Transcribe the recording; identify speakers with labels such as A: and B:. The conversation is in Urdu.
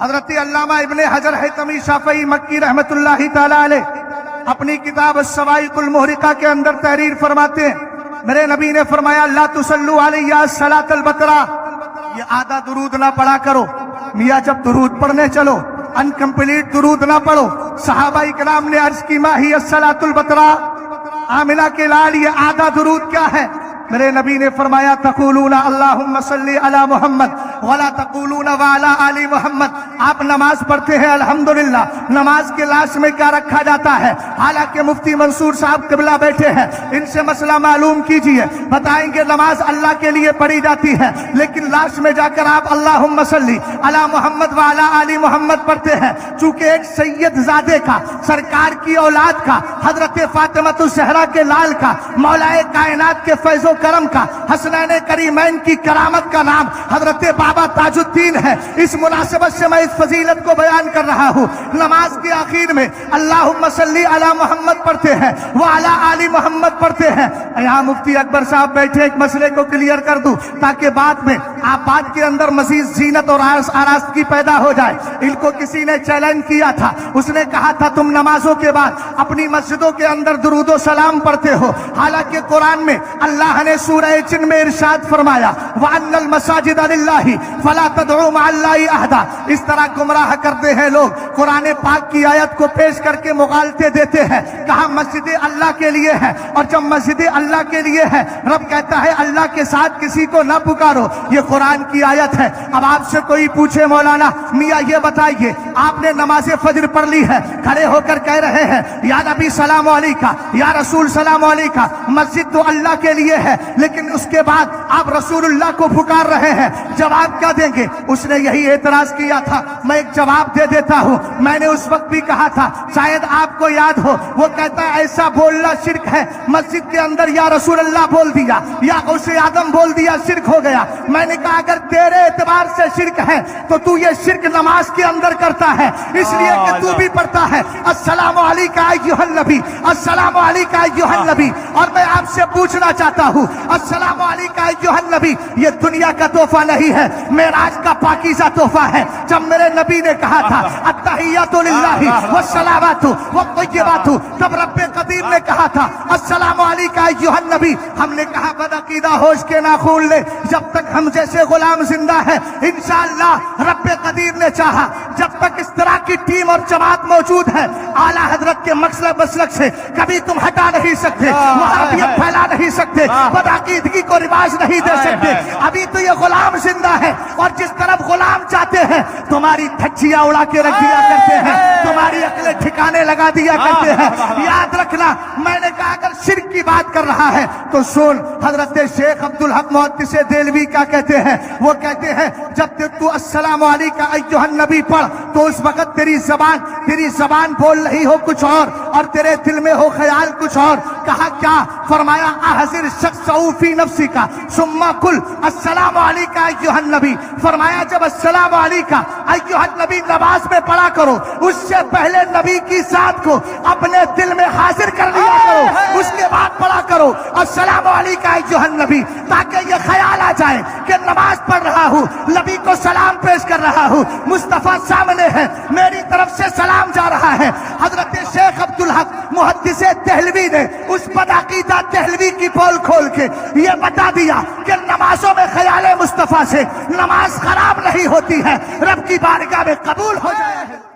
A: حضرت علامہ ابن حجر حیثمی شافعی مکی رحمت اللہ تعالی علیہ اپنی کتاب الصواعق المحرقہ کے اندر تحریر فرماتے ہیں، میرے نبی نے فرمایا لا تصلوا علی الصلاۃ البترا، یہ آدھا درود نہ پڑھا کرو میاں، جب درود پڑھنے چلو انکمپلیٹ درود نہ پڑھو۔ صحابہ اکرام نے عرض کی ما ہی الصلاۃ البترا، آمنہ کے لال یہ آدھا درود کیا ہے؟ میرے نبی نے فرمایا تقولون اللہم صلی علی محمد ولا تقولون وعلی آل محمد، آپ نماز پڑھتے ہیں الحمدللہ، نماز کے لاش میں کیا رکھا جاتا ہے؟ حالانکہ مفتی منصور صاحب قبلہ بیٹھے ہیں، ان سے مسئلہ معلوم کیجئے، بتائیں گے نماز اللہ کے لیے پڑھی جاتی ہے لیکن لاش میں جا کر آپ اللہم صلی علی محمد وعلی آل محمد پڑھتے ہیں۔ چونکہ ایک سید زادے کا، سرکار کی اولاد کا، حضرت فاطمہ الزہرا کے لال کا، مولا کائنات کے فیض و کرم کا، حسنین کریمین کی کرامت کا نام حضرت بابا تاج الدین ہے۔ اس مناسبت سے میں اس فضیلت کو بیان کر رہا ہوں۔ نماز کے آخر میں اللہم صلی علی محمد پڑھتے ہیں، وعلی آل محمد پڑھتے ہیں۔ یہاں مفتی اکبر صاحب بیٹھے، ایک مسئلے کو کلیئر کر دوں تاکہ بعد میں آپ بات کے اندر مزید زینت اور آراستگی پیدا ہو جائے۔ ان کو کسی نے چیلنج کیا تھا، اس نے کہا تھا تم نمازوں کے بعد اپنی مسجدوں کے اندر درود و سلام پڑھتے ہو، حالانکہ قرآن میں اللہ نے سورہ جن میں ارشاد فرمایا وَأَنَّ الْمَسَاجِدَ لِلَّهِ فَلَا تَدْعُوا مَعَ اللَّهِ أَحَدًا۔ اس طرح گمراہ کرتے ہیں لوگ، قرآن پاک کی آیت کو پیش کر کے مغالطے دیتے ہیں، کہا مسجد اللہ کے لیے ہے، اور جب مسجد اللہ کے لیے ہے رب کہتا ہے اللہ کے ساتھ کسی کو نہ پکارو، یہ قرآن کی آیت ہے۔ اب آپ سے کوئی پوچھے مولانا میاں یہ بتائیے آپ نے نماز فجر پڑھ لی ہے، کھڑے ہو کر کہہ رہے ہیں یا نبی سلام علیکہ، یا رسول سلام علیکہ، مسجد تو اللہ کے لیے ہے لیکن اس کے بعد آپ رسول اللہ کو پکار رہے ہیں، جواب کیا دیں گے؟ اس نے یہی اعتراض کیا تھا، میں ایک جواب دے دیتا ہوں، میں نے اس وقت بھی کہا تھا شاید آپ کو یاد ہو، وہ کہتا ہے ایسا بولنا شرک ہے، مسجد کے اندر یا رسول اللہ بول دیا یا غوث آدم بول دیا شرک ہو گیا۔ میں نے کہا اگر تیرے اعتبار سے شرک ہے تو تو یہ شرک نماز کے اندر کرتا ہے، اس لیے کہ تو بھی پڑھتا ہے السلام علیکہ ایھا النبی، السلام علیکہ ایھا النبی۔ اور میں آپ سے پوچھنا چاہتا ہوں السلام علیکہ ایھا النبی یہ دنیا کا تحفہ نہیں ہے، معراج کا پاکیزہ تحفہ ہے۔ جب میرے نبی نے کہا تھا التحیات للہ والصلوات والطیبات، تب رب قدیر نے کہا تھا السلام علیکہ ایھا النبی۔ ہم نے کہا بدعقیدہ ہوش کے ناخون لے، جب تک ہم جیسے غلام زندہ ہے انشاءاللہ رب قدیر نے چاہا جب تک اس طرح کی ٹیم اور جماعت موجود ہے اعلیٰ حضرت کے مسلک سے کبھی تم ہٹا نہیں سکتے، وہابیت پھیلا نہیں سکتے، بدعقیدگی کو رواج نہیں دے سکتے۔ ابھی تو یہ غلام زندہ ہے اور جس طرف غلام چاہتے ہیں تمہاری دھجیاں اڑا کے رکھ دیا کرتے ہیں، تمہاری عقلیں ٹھکانے لگا دیا کرتے ہیں۔ یاد رکھنا میں نے کہا اگر شرک کی بات کر رہا ہے تو سن حضرت شیخ عبدالحق محدث دہلوی کیا کہتے ہیں، وہ کہتے ہیں جب تو السلام علیکہ ایھا النبی پڑھ تو اس وقت تیری زبان بول رہی ہو کچھ اور تیرے دل میں ہو خیال کچھ اور۔ کہا کیا؟ فرمایا احذر شخص فی نفسی کا ثم قل السلام علیکہ ایھا النبی۔ فرمایا جب السلام علیکہ ایھا النبی نماز میں پڑھا کرو اس سے پہلے نبی کی ذات کو اپنے دل میں حاضر کر لیا کرو، اس کے بعد پڑھا کرو السلام علیکہ ایھا النبی، تاکہ یہ خیال آ جائے کہ نماز پڑھ رہا ہوں، نبی کو سلام پیش کر رہا ہوں، مصطفیٰ سامنے ہے، میری طرف سے سلام جا رہا ہے۔ حضرت شیخ عبدالحق محدث دہلوی نے اس بدعقیدہ دہلوی کی پول کھول کے یہ بتا دیا کہ نمازوں میں خیال مصطفیٰ سے نماز خراب نہیں ہوتی ہے، رب کی بارگاہ میں قبول ہو جائے ہے۔